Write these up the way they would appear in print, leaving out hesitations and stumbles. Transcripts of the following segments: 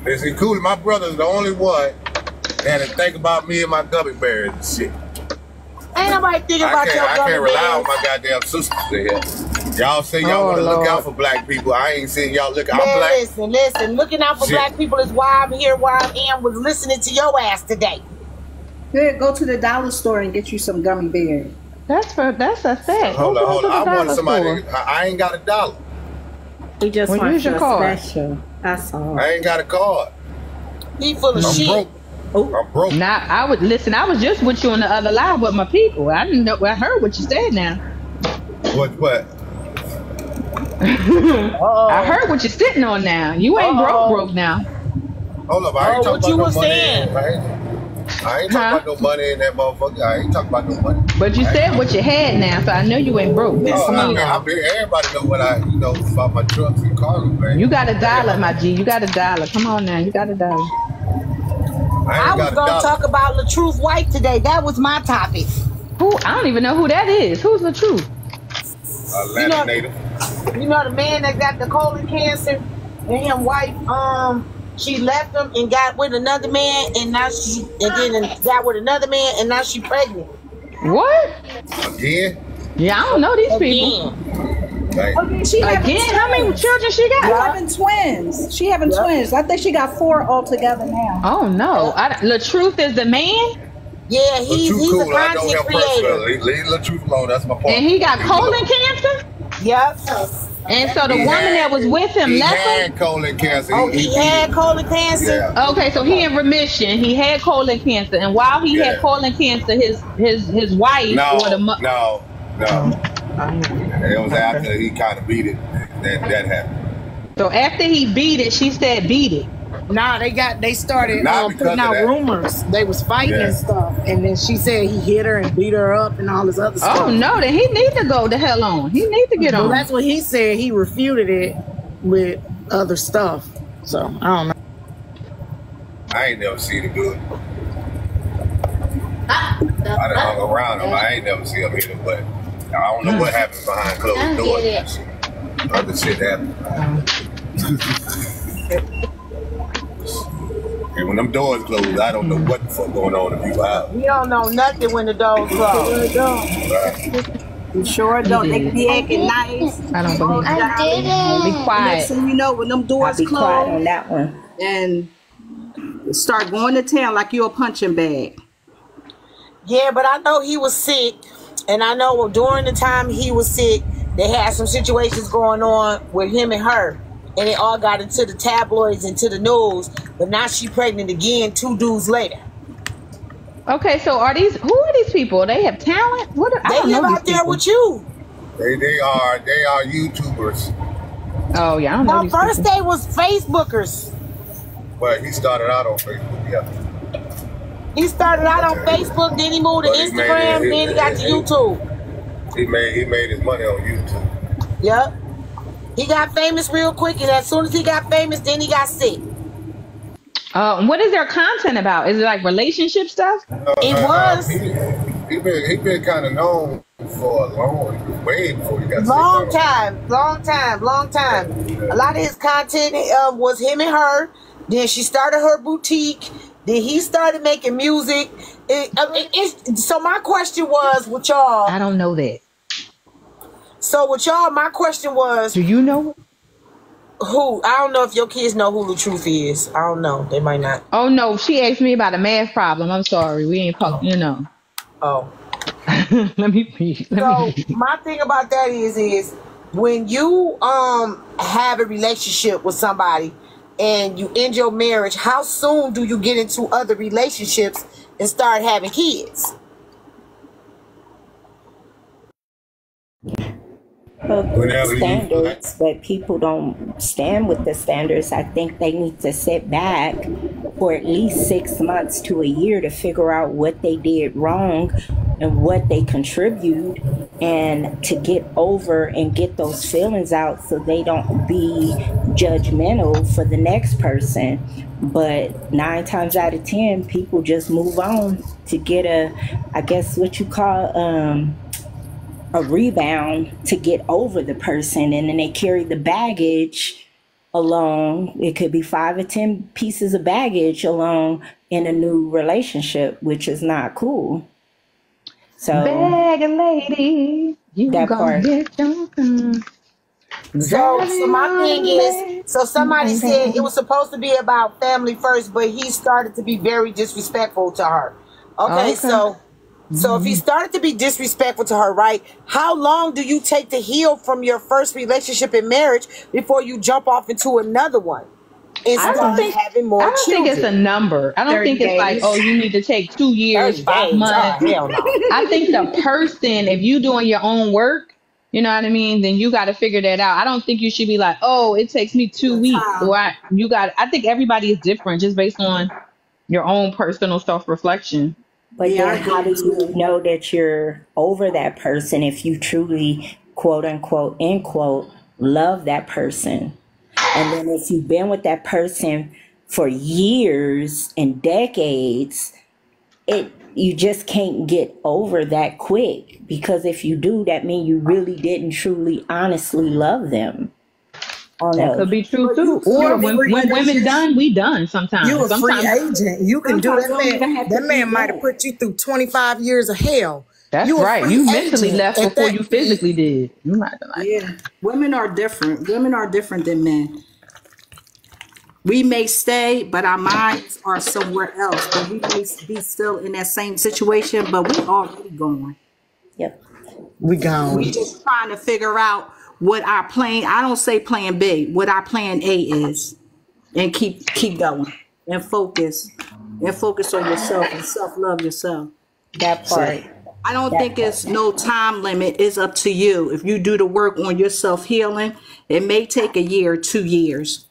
See, Cooley, my brother's the only one that think about me and my gummy bears and shit. Ain't nobody thinking about your gummy bears. I can't rely on my goddamn sisters in here. Y'all say y'all want to look out for black people. I ain't saying y'all look out. I'm black. Listen. Looking out for black people is why I'm here, why I am, was listening to your ass today. Good, go to the dollar store and get you some gummy bears. That's a fact. Hold on. I want somebody. I ain't got $1. He just wants your card. Special. That's all. I ain't got a card. He full of shit. Broke. I'm broke. Now I was just with you on the other live with my people. I didn't know. I heard what you said now. What? I heard what you're sitting on now. You ain't broke now. Hold up, I ain't talking about no money. I ain't talking about no money in that motherfucker. I ain't talking about no money. But you said what you had now, so I know you ain't broke. Everybody know what about my trucks and cars, man. You got $1, my G. You got $1. Come on now, you got $1. I was gonna talk about LaTruth's wife today. That was my topic. Who? I don't even know who that is. Who's LaTruth? Atlanta native. You know the man that got the colon cancer, and his wife, she left him and got with another man, and now got with another man, and now she pregnant. What? Again? Yeah, I don't know these people. Right. Again, how many children she got? Having twins. She having twins. I think she got 4 altogether now. Oh no, LaTruth is the man. Yeah, he's cool. a content creator. Leave LaTruth alone. That's my point. And he got colon cancer. Yep. And so the woman that was with him left him. He had colon cancer. He had colon cancer. Yeah. Okay, so he in remission. He had colon cancer, and while he had colon cancer, his wife or the No. It was after he kind of beat it that happened. So after he beat it, she said beat it. Nah, they started putting out rumors. They was fighting and stuff, and then she said he hit her and beat her up and all this other stuff. Oh no, then he need to go the hell on. He need to get on. Well, that's what he said. He refuted it with other stuff. So I don't know. I ain't never seen him do it. I done hung around him. I ain't never seen him hit him, but I don't know what happened behind closed doors. Other shit happened. And when them doors closed, I don't know what the fuck going on if you out. We don't know nothing when the doors close. You sure don't. They be acting nice. I don't believe it. I didn't. Be quiet. So you know when them doors be close quiet on that one. and start going to town like you're a punching bag. Yeah, but I know he was sick, and I know during the time he was sick, they had some situations going on with him and her, and it all got into the tabloids and to the news. But now she pregnant again 2 dudes later. Okay, so who are these people? They have talent? They live out there with you. They are YouTubers. Oh yeah, I don't know. No, first they was Facebookers. But he started out on Facebook, yeah. He started out on Facebook, then he moved to Instagram, then he got to YouTube. He made his money on YouTube. Yep. He got famous real quick, and as soon as he got famous, then he got sick. What is their content about? Is it like relationship stuff? It was. He been kind of known for way before he got sick. Long time. A lot of his content was him and her. Then she started her boutique. Then he started making music. So my question was with y'all. I don't know that. So with y'all, my question was. Do you know it? Who? I don't know if your kids know who LaTruth is. I don't know. They might not. Oh no, she asked me about a math problem. I'm sorry, we ain't talking. You know. Oh. Let me read. My thing about that is when you have a relationship with somebody and you end your marriage, how soon do you get into other relationships and start having kids? Standards, but people don't stand with the standards. I think they need to sit back for at least 6 months to a year to figure out what they did wrong and what they contribute, and to get over and get those feelings out so they don't be judgmental for the next person. But 9 times out of 10, people just move on to get I guess what you call a rebound, to get over the person, and then they carry the baggage alone. It could be 5 or 10 pieces of baggage alone in a new relationship, which is not cool. So Bag a lady, you that gonna part. get your So driving my on thing the is, so somebody said it lady. was supposed to be about family first, but he started to be very disrespectful to her. Okay, Okay. so if he started to be disrespectful to her, right? How long do you take to heal from your first relationship in marriage before you jump off into another one and I don't start think having I more don't think it's a children? number. I don't 30 think it's like, oh, days. you need to take 2 years, 30 5 days? Oh, months. hell no. I think the person, if you doing your own work, you know what I mean, then you got to figure that out. I don't think you should be like, oh, it takes me 2 weeks, or Time. I think everybody is different just based on your own personal self reflection. But Yeah, I then how do agree you too. know that you're over that person if you truly, quote unquote, end quote, love that person? And then if you've been with that person for years and decades, you just can't get over that quick, because if you do, that means you really didn't truly honestly love them. Oh That could no. be true But too. you Or a when free women agent. done, we done You sometimes. a free Sometimes agent. You can do Sometimes that it don't even have to That be man might have that. put you through 25 years of hell. that's You a right. free You mentally agent left at before that. you physically did. You might be like, Yeah. Women are different. Women are different than men. We may stay, but our minds are somewhere else. But we may be still in that same situation, but we already going. Yep. We We gone. just trying to figure out what our plan, I don't say plan B, what our plan A is. And keep going. And focus. And focus on yourself and self-love yourself. That So part. I don't That think part. it's no time limit. It's up to you. If you do the work on your self healing, it may take a year, 2 years,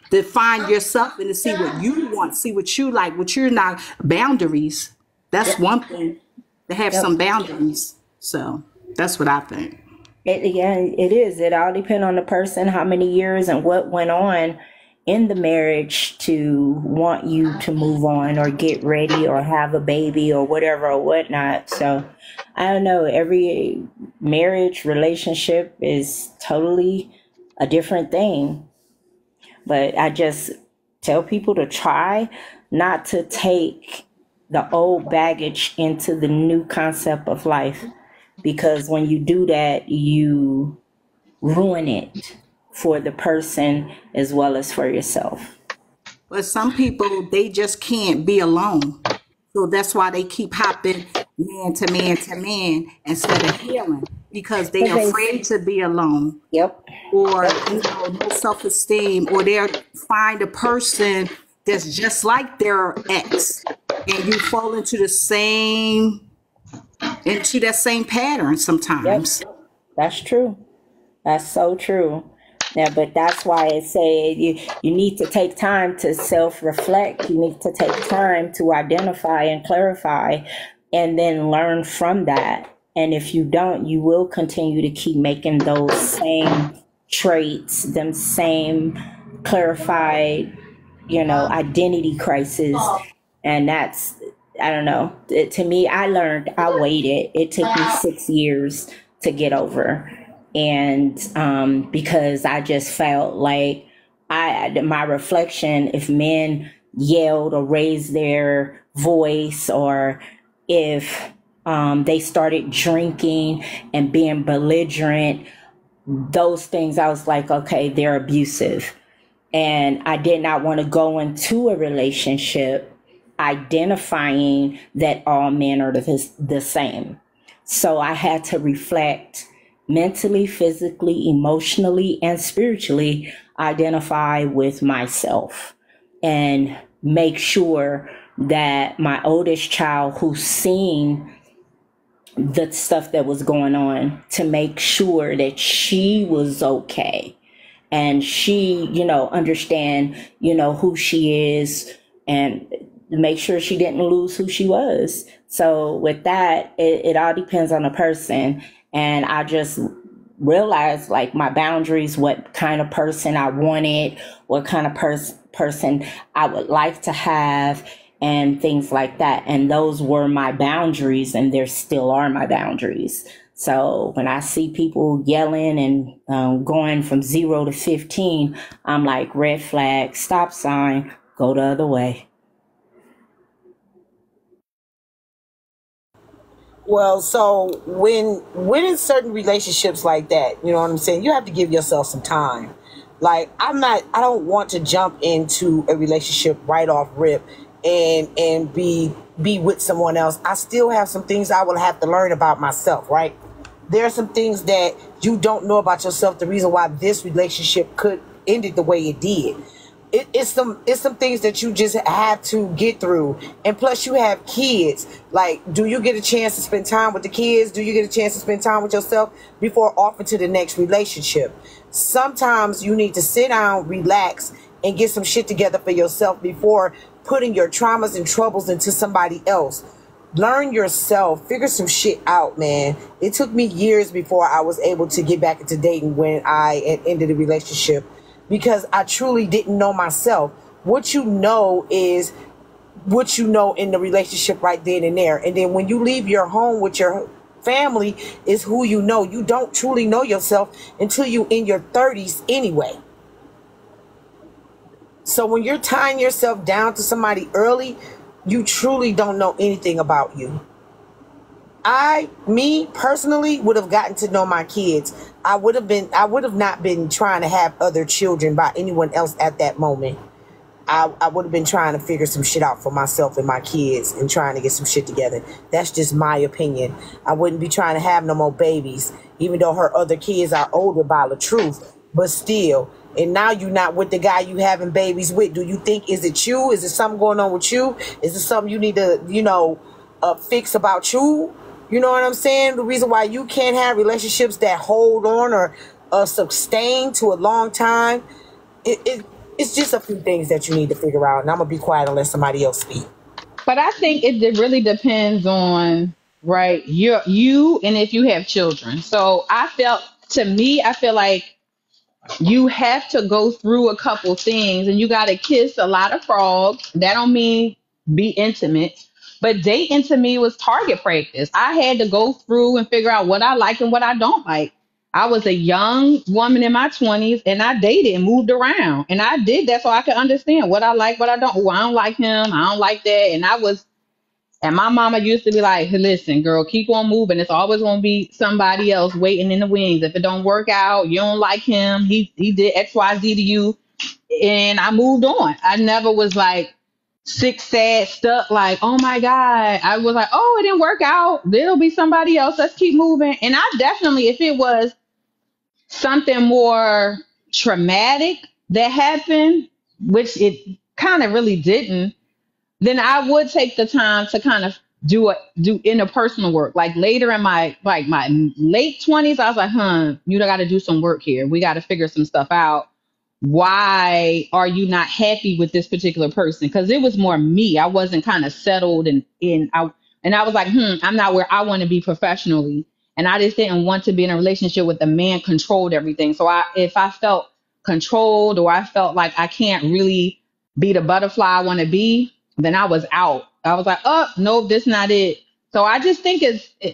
to find yourself and to see what you want, see what you like, what you're not. Boundaries. That's Yep. one thing. To have Yep. some boundaries. So that's what I think. Yeah, it is. It all depends on the person, how many years and what went on in the marriage to want you to move on or get ready or have a baby or whatever or whatnot. So I don't know. Every marriage relationship is totally a different thing. But I just tell people to try not to take the old baggage into the new concept of life, because when you do that, you ruin it for the person as well as for yourself. But some people, they just can't be alone. So that's why they keep hopping man to man to man instead of healing, because they Because are they, afraid to be alone, yep, or no self-esteem, or they'll find a person that's just like their ex, and you fall into that same pattern yep, sometimes. that's true. That's so true. Yeah, but that's why I say you need to take time to self-reflect. You need to take time to identify and clarify and then learn from that. And if you don't, you will continue to keep making those same traits, them same clarified, identity crisis. And that's, I don't know. To me, I waited. It took me 6 years to get over. And because I just felt like my reflection, if men yelled or raised their voice, or if they started drinking and being belligerent, those things, I was like, okay, they're abusive. And I did not want to go into a relationship identifying that all men are the same. So I had to reflect mentally, physically, emotionally, and spiritually, identify with myself and make sure that my oldest child, who's seen the stuff that was going on, to make sure that she was okay and she, understand, who she is, and make sure she didn't lose who she was. So with that, it all depends on the person. And I just realized, like, my boundaries, what kind of person I wanted, what kind of person I would like to have, and things like that. And those were my boundaries, and there still are my boundaries. So when I see people yelling and going from 0 to 15, I'm like, red flag, stop sign, go the other way. Well, so when in certain relationships like that, you know what I'm saying, you have to give yourself some time. Like I don't want to jump into a relationship right off rip and be with someone else. I still have some things I will have to learn about myself, right? There are some things that you don't know about yourself, the reason why this relationship could ended the way it did. It's some things that you just have to get through. And plus you have kids. Like, do you get a chance to spend time with the kids? Do you get a chance to spend time with yourself before offering to the next relationship? Sometimes you need to sit down, relax, and get some shit together for yourself before putting your traumas and troubles into somebody else. Learn yourself, figure some shit out, man. It took me years before I was able to get back into dating when I had ended a relationship, because I truly didn't know myself. What you know is what you know in the relationship right then and there. And then when you leave your home with your family is who you know. You don't truly know yourself until you in your 30s anyway. So when you're tying yourself down to somebody early, you truly don't know anything about you. Me personally would have gotten to know my kids. I would have not been trying to have other children by anyone else at that moment. I would have been trying to figure some shit out for myself and my kids and trying to get some shit together. That's just my opinion. I wouldn't be trying to have no more babies, even though her other kids are older by the truth, but still. And now you're not with the guy you having babies with. Do you think, is it you? Is it something going on with you? Is it something you need to, fix about you? You know what I'm saying? The reason why you can't have relationships that hold on or sustain to a long time, it's just a few things that you need to figure out. And I'm going to be quiet and let somebody else speak. But I think it really depends on, right, you and if you have children. So I feel like you have to go through a couple things, and you got to kiss a lot of frogs. That don't mean be intimate, but dating to me was target practice. I had to go through and figure out what I like and what I don't like. I was a young woman in my 20s, and I dated and moved around, and I did that so I could understand what I like, what I don't. Oh, I don't like him, I don't like that. And my mama used to be like, hey, listen, girl, keep on moving. It's always going to be somebody else waiting in the wings. If it don't work out, you don't like him, he did X, Y, Z to you. And I moved on. I never was like sick, sad, stuck, like, oh my God. I was like, oh, it didn't work out. There'll be somebody else. Let's keep moving. And I definitely, if it was something more traumatic that happened, which it kind of really didn't, then I would take the time to kind of do interpersonal work. Like later in my late 20s, I was like, you got to do some work here. We got to figure some stuff out. Why are you not happy with this particular person? Because it was more me. I wasn't kind of settled and I was like, I'm not where I want to be professionally. And I just didn't want to be in a relationship with a man controlled everything. So if I felt controlled, or I felt like I can't really be the butterfly I want to be, then I was out. I was like, oh, no, this not it. So I just think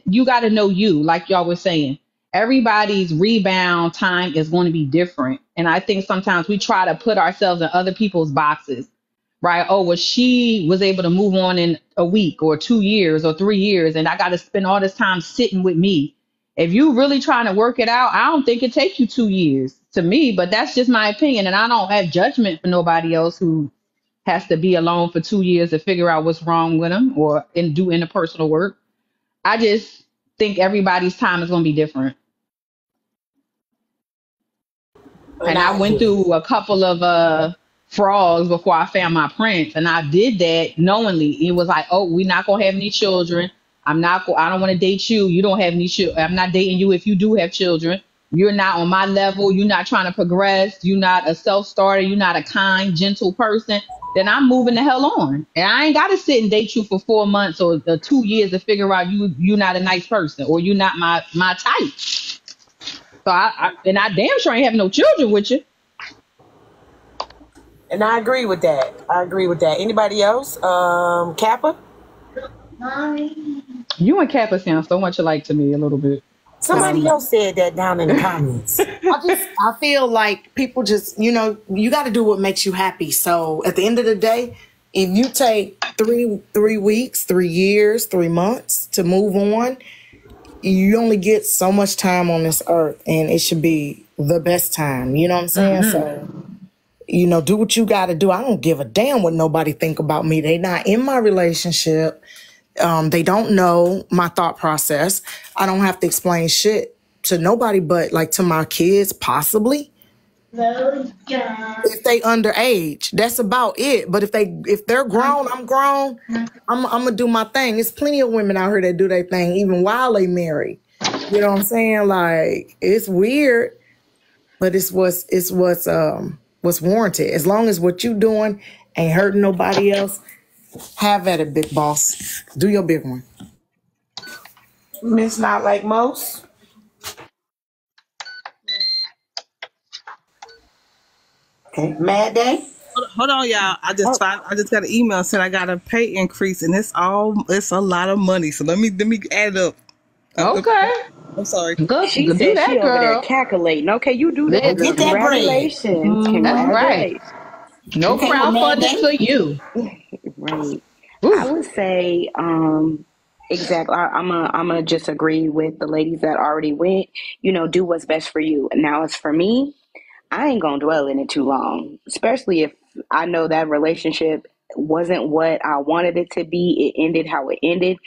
you got to know you, like y'all was saying. Everybody's rebound time is going to be different. And I think sometimes we try to put ourselves in other people's boxes, right? Oh, well, she was able to move on in a week or 2 years or 3 years, and I got to spend all this time sitting with me. If you really trying to work it out, I don't think it takes you 2 years to me, but that's just my opinion. And I don't have judgment for nobody else who has to be alone for 2 years to figure out what's wrong with them and do interpersonal work. I just think everybody's time is going to be different. And I went through a couple of frogs before I found my prince, and I did that knowingly. It was like, oh, we're not gonna have any children. I don't want to date you. You don't have any children. I'm not dating you if you do have children. You're not on my level. You're not trying to progress. You're not a self-starter. You're not a kind, gentle person. Then I'm moving the hell on. And I ain't got to sit and date you for 4 months or 2 years to figure out you're not a nice person or you're not my type. So I damn sure ain't having no children with you. And I agree with that. Anybody else? Kappa? You and Kappa sound so much alike to me a little bit. Somebody else said that down in the comments. I feel like people just, you got to do what makes you happy. So at the end of the day, if you take 3 weeks, 3 years, 3 months to move on, you only get so much time on this earth, and it should be the best time. You know what I'm saying? So, do what you got to do. I don't give a damn what nobody think about me. They not in my relationship. They don't know my thought process. I don't have to explain shit to nobody but like to my kids, possibly. If they underage, that's about it. But if they're grown, I'm grown. I'm gonna do my thing. There's plenty of women out here that do their thing even while they married. You know what I'm saying? Like, it's weird, but it's what's warranted. As long as what you doing ain't hurting nobody else, have at it, big boss. Do your big one. Miss Not Like Most. Okay, Mad Day. Hold on, y'all. I just got an email saying I got a pay increase, and it's a lot of money. So let me add it up. Okay. I'm sorry. Good. She do said that, she over there girl. calculating. Okay, you do that. Get that bread. Congratulations. That's right. No Okay, crowdfunding for you. Right. Ooh. I would say, exactly. I'm a just agree with the ladies that already went. Do what's best for you. Now, as for me, I ain't gonna dwell in it too long, especially if I know that relationship wasn't what I wanted it to be. It ended how it ended.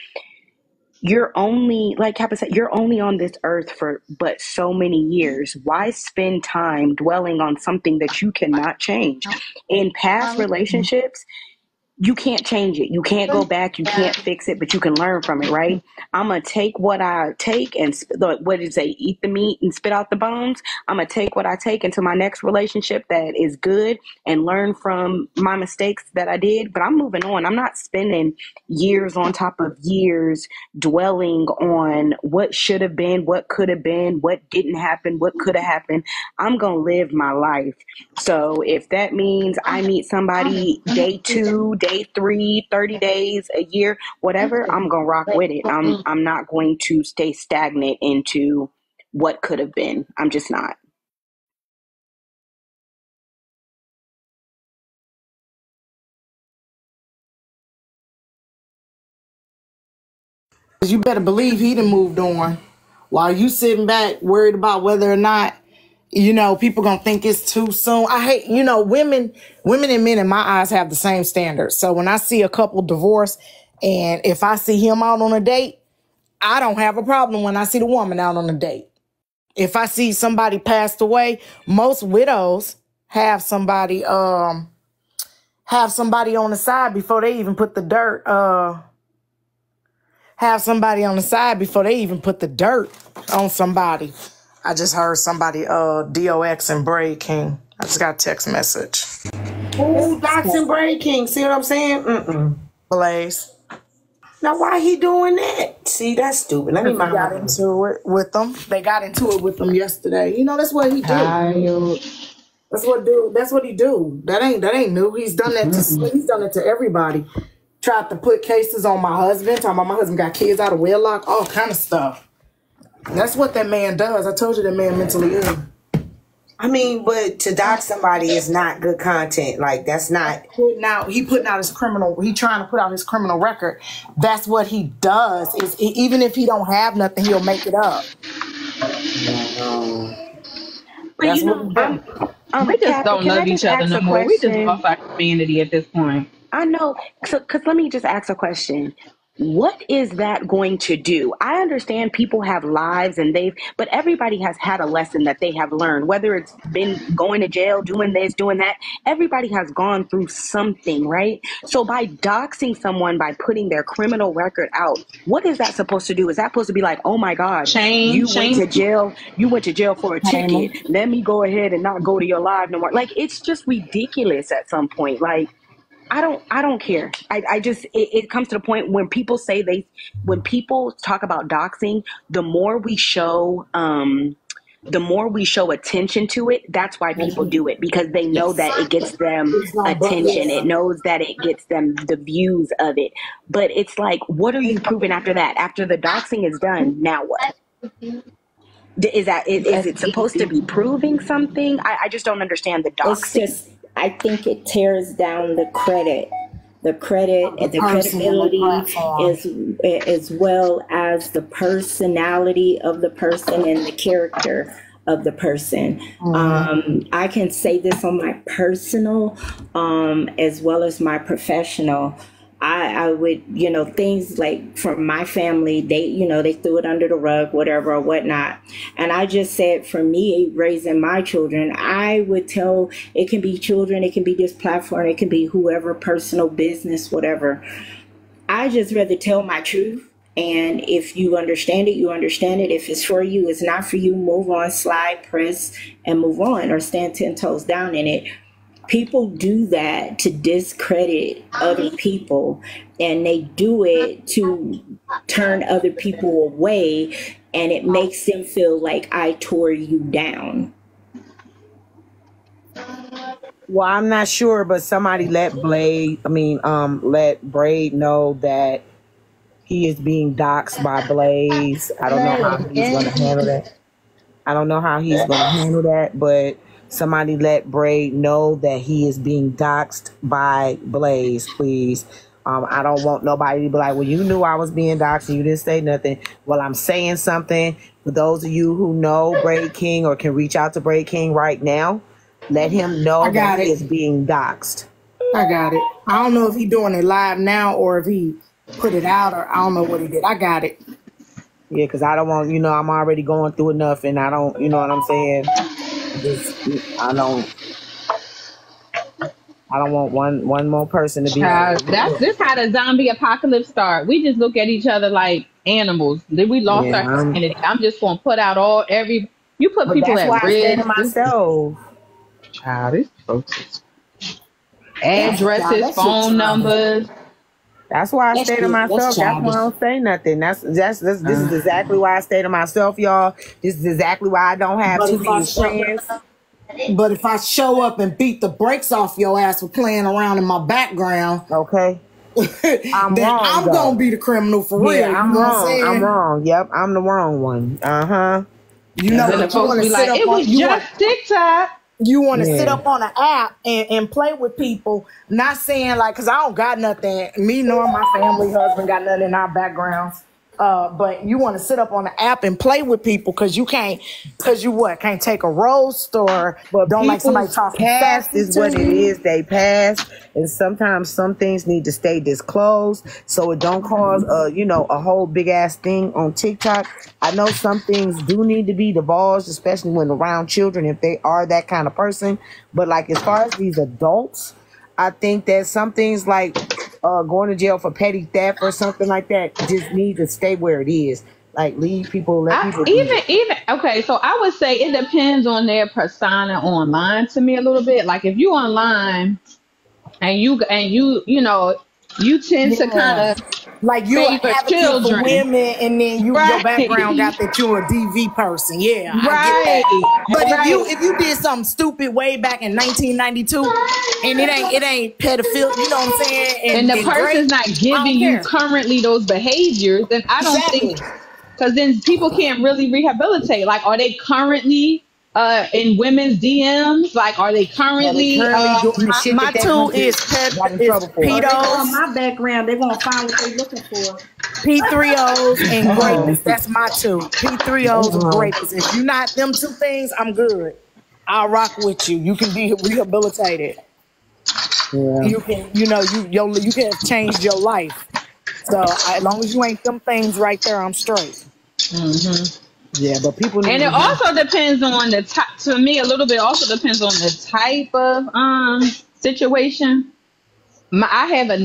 You're only, like Kappa said, you're only on this earth for but so many years. Why spend time dwelling on something that you cannot change? In past relationships, you can't change it. You can't go back. You can't fix it, but you can learn from it, right? I'm going to take what I take and what did it say? Eat the meat and spit out the bones. I'm going to take what I take into my next relationship that is good and learn from my mistakes that I did. But I'm moving on. I'm not spending years on top of years dwelling on what should have been, what could have been, what didn't happen, what could have happened. I'm going to live my life. So if that means I meet somebody day 2, day 3, 30 days, a year, whatever, I'm going to rock with it. I'm not going to stay stagnant into what could have been. I'm just not. You better believe he done moved on. While you sitting back worried about whether or not, people gonna think it's too soon. I hate, women and men in my eyes have the same standards. So when I see a couple divorce and if I see him out on a date, I don't have a problem when I see the woman out on a date. If I see somebody passed away, most widows have somebody on the side before they even put the dirt on somebody. I just heard somebody DOX and Braid King. I just got a text message. Ooh, Dox and Braid King. See what I'm saying? Blaze. Now why he doing that? See, that's stupid. Let me They got into it with them. They got into it with them yesterday. That's what he do. That's what he do. That ain't new. He's done that he's done it to everybody. Tried to put cases on my husband, talking about my husband got kids out of wedlock, all kind of stuff. That's what that man does. I told you that man mentally ill. I mean, but to dox somebody is not good content. Like, that's not. He putting out his criminal. He trying to put out his criminal record. That's what he does. Is even if he don't have nothing, he'll make it up. But That's we just don't love each other no more. We just lost our humanity at this point. I know. Because let me just ask a question. What is that going to do? I understand people have lives but everybody has had a lesson that they have learned, whether it's been going to jail, doing this, doing that. Everybody has gone through something, right? So by doxing someone, by putting their criminal record out, what is that supposed to do? Is that supposed to be like, oh my God, you went to jail for a ticket. Let me go ahead and not go to your live no more. Like, it's just ridiculous at some point. Like, I don't care. I just, it comes to the point when people when people talk about doxing, the more we show attention to it, that's why people do it, because they know that it gets them attention. It knows that it gets them the views of it. But it's like, what are you proving after that? After the doxing is done, now what? Is it supposed to be proving something? I just don't understand the It's doxing. just, I think it tears down the credit, The the person and the credibility, platform. as well as the personality of the person and the character of the person. I can say this on my personal, as well as my professional. I would, things like from my family, they threw it under the rug, whatever or whatnot. And I just said, for me, raising my children, I would tell, it can be children, it can be this platform, it can be whoever, personal, business, whatever. I just rather tell my truth. And if you understand it, you understand it. If it's for you, it's not for you, move on, slide, press, and move on, or stand 10 toes down in it. People do that to discredit other people, and they do it to turn other people away, and it makes them feel like I tore you down. Well, I'm not sure, but somebody let Braid know that he is being doxxed by Blaze. I don't know how he's going to handle that. But somebody let Braid know that he is being doxxed by Blaze, please. I don't want nobody to be like, well, you knew I was being doxxed and you didn't say nothing. Well, I'm saying something. For those of you who know Braid King or can reach out to Braid King right now, let him know that he is being doxxed. I got it. I don't know if he's doing it live now or if he put it out, or I don't know what he did. I got it. Yeah, because I don't want, I'm already going through enough, and I don't, you know what I'm saying? I don't want one more person to be. This how the zombie apocalypse start. We just look at each other like animals. Then we lost our humanity. I'm just gonna put out you put people at risk. I say to myself, child, this folks, addresses, phone numbers. That's why I say to myself. That's why I don't say nothing. This is exactly why I say to myself, y'all. This is exactly why I don't have too many friends. But if I show up and beat the brakes off your ass for playing around in my background, okay, I'm gonna be the criminal for real. Yeah, I'm wrong. I'm wrong. Yep, I'm the wrong one. You know, the folks be like, it was just TikTok. You want to sit up on an app and play with people, not saying like, because I don't got nothing, me nor my family, husband got nothing in our backgrounds. But you want to sit up on the app and play with people because you can't take a roast or don't like somebody talking past is what it is. They pass, and sometimes some things need to stay disclosed so it don't cause a whole big ass thing on TikTok. I know some things do need to be divulged, especially when around children if they are that kind of person. But like as far as these adults, I think that some things like going to jail for petty theft or something like that just need to stay where it is. Like leave people, let people even okay. So I would say it depends on their persona online to me a little bit. Like if you online and you tend to kind of like you favor children, for women, and then your background got that you're a DV person. Yeah, I get that. But if you did something stupid way back in 1992 and it ain't pedophile, you know what I'm saying? And the person's not giving you currently those behaviors, then I don't think, because then people can't really rehabilitate. Like, are they currently in women's DMs? Like, are they currently doing the shit? My tool is pedos. My background, they won't find what they're looking for. P3Os and greatness. That's my two. P3Os and greatness. If you're not them two things, I'm good. I'll rock with you. You can be rehabilitated. Yeah. You can, you can have changed your life. So as long as you ain't them things right there, I'm straight. Mm-hmm. Yeah, but people need and it also depends on the type. To me, a little bit also depends on the type of situation. I have a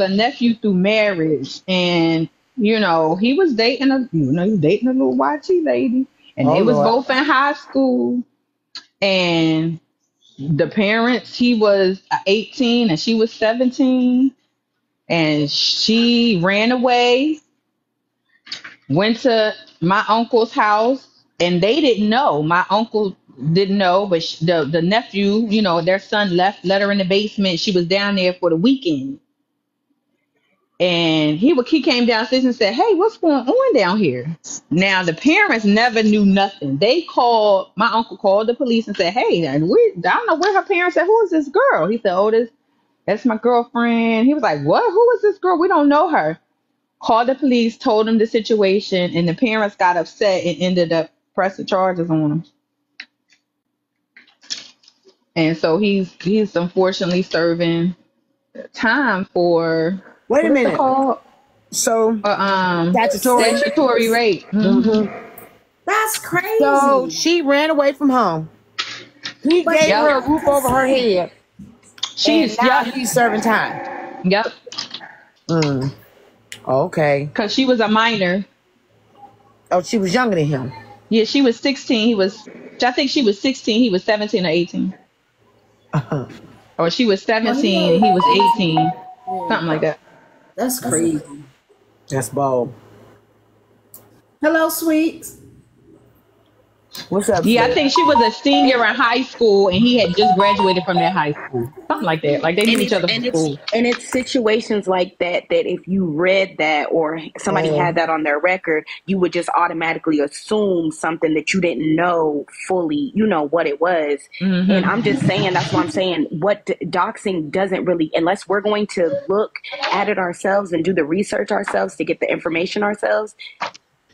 nephew through marriage, and he was dating a little YT lady, and they was both in high school, and the parents, he was 18 and she was 17, and she ran away, went to my uncle's house, and they didn't know. My uncle didn't know, but the nephew, their son let her in the basement. She was down there for the weekend. And he came downstairs and said, "Hey, what's going on down here?" Now the parents never knew nothing. My uncle called the police and said, "Hey, I don't know where her parents said, who is this girl?" He said, "Oh, that's my girlfriend." He was like, "What? Who is this girl? We don't know her." Called the police, told them the situation, and the parents got upset and ended up pressing charges on him. And so he's unfortunately serving time for Wait a what is it minute. called? So statutory. Statutory rape. That's crazy. So she ran away from home. He gave her a roof over her head. She's serving time. Yep. Okay. Because she was a minor. Oh, she was younger than him. Yeah, she was 16. I think she was 16. He was 17 or 18. Or she was 17 and he was 18. Something like that. That's crazy. That's bold. Hello, sweets. What's up? Yeah, I think she was a senior in high school and he had just graduated from that high school. Something like that. Like they knew each other from school. And it's situations like that if you read that or somebody had that on their record, you would just automatically assume something that you didn't know fully, what it was. And I'm just saying, that's what I'm saying. What doxing doesn't really, unless we're going to look at it ourselves and do the research ourselves to get the information ourselves,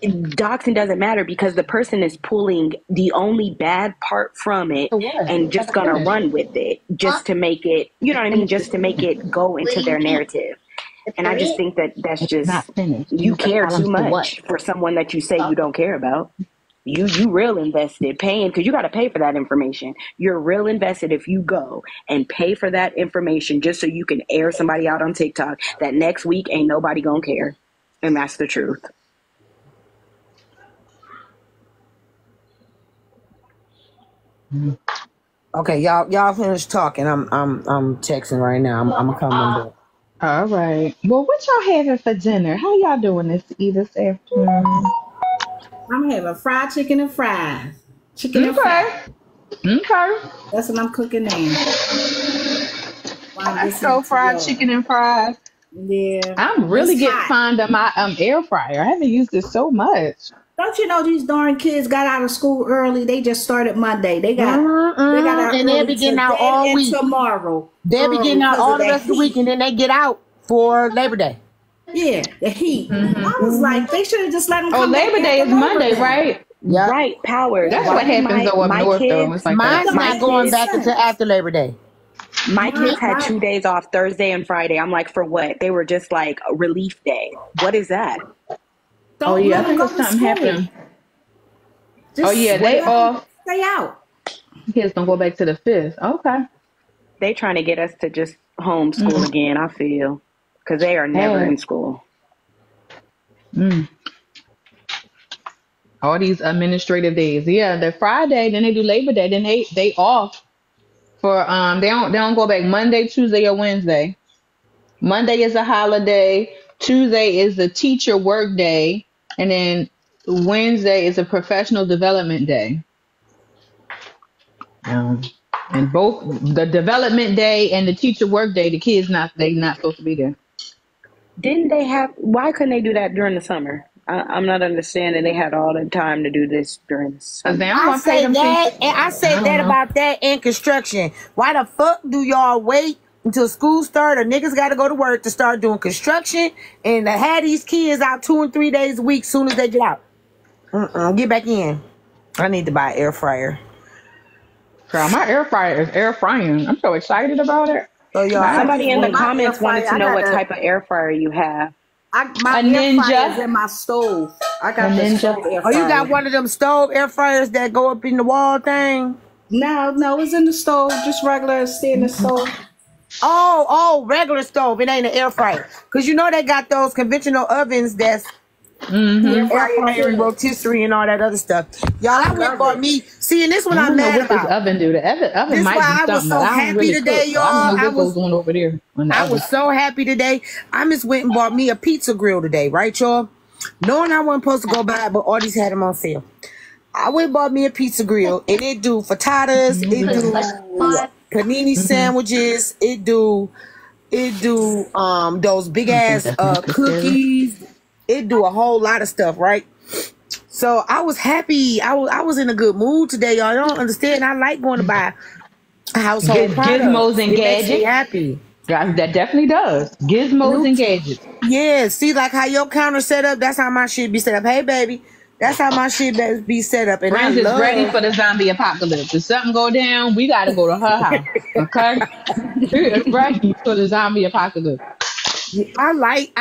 doxing doesn't matter because the person is pulling the only bad part from it and just gonna run with it just to make it, just to make it go into their narrative. And I just think that's just, you care too much for someone that you say you don't care about. You real invested paying, because you got to pay for that information. You're real invested if you go and pay for that information just so you can air somebody out on TikTok that next week ain't nobody gonna care. And that's the truth. Okay, y'all finish talking. I'm texting right now. I'm coming back. All right. Well, what y'all having for dinner? How y'all doing this afternoon? I'm having fried chicken and fries. Chicken and fries. Okay. That's what I'm cooking now. So fried chicken and fries. Yeah. I'm really getting fond of my air fryer. I haven't used it so much. Don't you know these darn kids got out of school early? They just started Monday. They got out and they'll be getting out all week. Tomorrow. They'll be getting out all the rest of the week, and then they get out for Labor Day. Yeah, the heat. I was like, they should have just let them come. Oh, Labor Day is Monday, right? Yeah. Right, Power. That's what happens though up north, though. It's like mine's not going back until after Labor Day. My kids had 2 days off, Thursday and Friday. I'm like, for what? They were just like a relief day. What is that? Oh yeah, I think something happened. They all stay out. Kids don't go back to the 5th. Okay. They trying to get us to just homeschool again, I feel. Because they are never in school. All these administrative days. Yeah, they're Friday, then they do Labor Day, then they off for they don't go back Monday, Tuesday, or Wednesday. Monday is a holiday, Tuesday is a teacher work day, and then Wednesday is a professional development day. And both the development day and the teacher work day, the kids not supposed to be there. Didn't they why couldn't they do that during the summer? I'm not understanding. They had all the time to do this during the summer. I say that about that and construction. Why the fuck do y'all wait until school start or niggas got to go to work to start doing construction and to have these kids out 2 and 3 days a week soon as they get out? Get back in. I need to buy an air fryer. Girl, my air fryer is air frying. I'm so excited about it. So y'all, somebody in the comments wanted to know what type of air fryer you have. My air fryer is in my stove. I got a Ninja air fryer. Oh, you got one of them stove air fryers that go up in the wall thing? No, it's in the stove. Just regular stainless stove. Oh, regular stove. It ain't an air fryer. Because you know they got those conventional ovens that's air fryer and rotisserie and all that other stuff. Y'all, I went and bought me. See, and this one I'm mad about. This oven do? The oven might be something. I was so happy today, y'all. I don't know what goes on over there. I was so happy today. I just went and bought me a pizza grill today, right, y'all? Knowing I wasn't supposed to go buy it, but Artie's had them on sale. I went and bought me a pizza grill, and it do frittatas, it do panini sandwiches, it do It do those big ass That's necessary. cookies. It do a whole lot of stuff, right? So I was happy. I was in a good mood today, y'all. I don't understand. I like going to buy household Gizmos products. and It makes me gadgets. happy. That definitely does. Gizmos and gadgets. Yeah, see, like how your counter set up, that's how my shit be set up. Hey, baby, that's how my shit be set up. And Friends is ready for the zombie apocalypse. If something go down, we got to go to her house. Okay? It's ready for the zombie apocalypse. I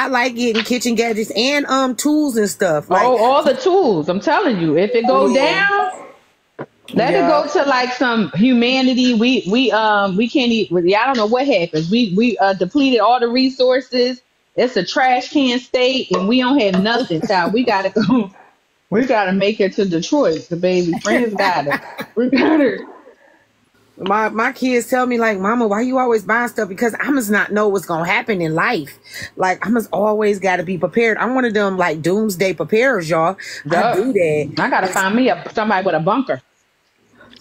like getting kitchen gadgets and tools and stuff. Like all the tools. I'm telling you, if it go down, let it go to like some humanity. We can't eat. I don't know what happens. We depleted all the resources. It's a trash can state, and we don't have nothing. Child, we gotta go. We gotta make it to Detroit. The baby friends got it. We got it. My kids tell me like, Mama, why you always buying stuff? Because I must not know what's gonna happen in life. Like I must always gotta be prepared. I'm one of them like doomsday preparers, y'all. I do that. I gotta find me somebody with a bunker.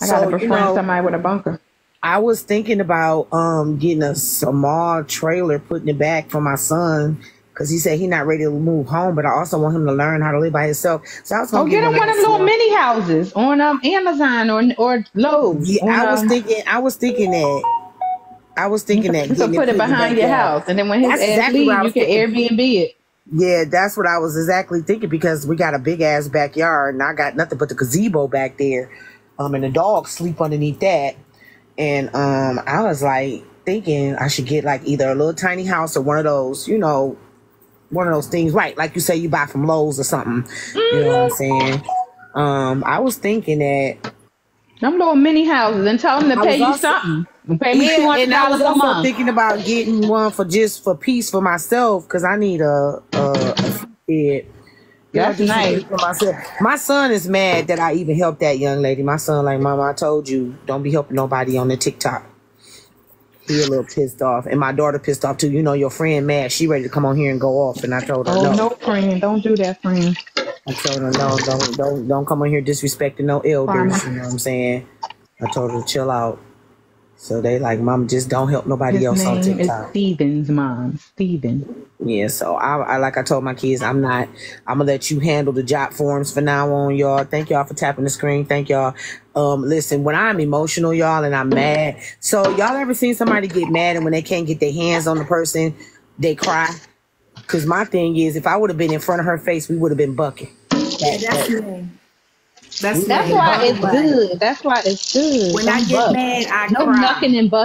I gotta befriend somebody with a bunker. I was thinking about getting a small trailer, putting it back for my son, because he said he's not ready to move home, but I also want him to learn how to live by himself. So I was gonna get him one of them little mini houses on Amazon or Lowe's. Yeah, I was thinking that. So put it behind your house, and then when his ass leaves, you can Airbnb it. Yeah, that's what I was exactly thinking, because we got a big ass backyard, and I got nothing but the gazebo back there, and the dogs sleep underneath that. And I was like thinking I should get like either a little tiny house or one of those, one of those things, right? Like you say, you buy from Lowe's or something. You know what I'm saying? I was thinking that them little mini houses, and tell them to pay you something. Pay me $200 and I was a also month. thinking about getting one for peace for myself, because I need a bed. That's nice. For myself. My son is mad that I even helped that young lady. My son like, Mama, I told you, don't be helping nobody on the TikTok. He a little pissed off. And my daughter pissed off too. Your friend mad. She ready to come on here and go off. And I told her, no. No, friend. Don't do that, friend. I told her, no, don't come on here disrespecting no elders. You know what I'm saying? I told her to chill out. So they like, Mom, just don't help nobody else on TikTok. His name is Steven's mom. Steven. Yeah, so I like I told my kids, I'm gonna let you handle the job forms for now on, y'all. Thank y'all for tapping the screen. Thank y'all. Listen, when I'm emotional, y'all, and I'm mad. So y'all ever seen somebody get mad and when they can't get their hands on the person, they cry? Because my thing is, if I would have been in front of her face, we would have been bucking. That's why it's good. That's why it's good. When I get mad, I cry. No knucking and bucking.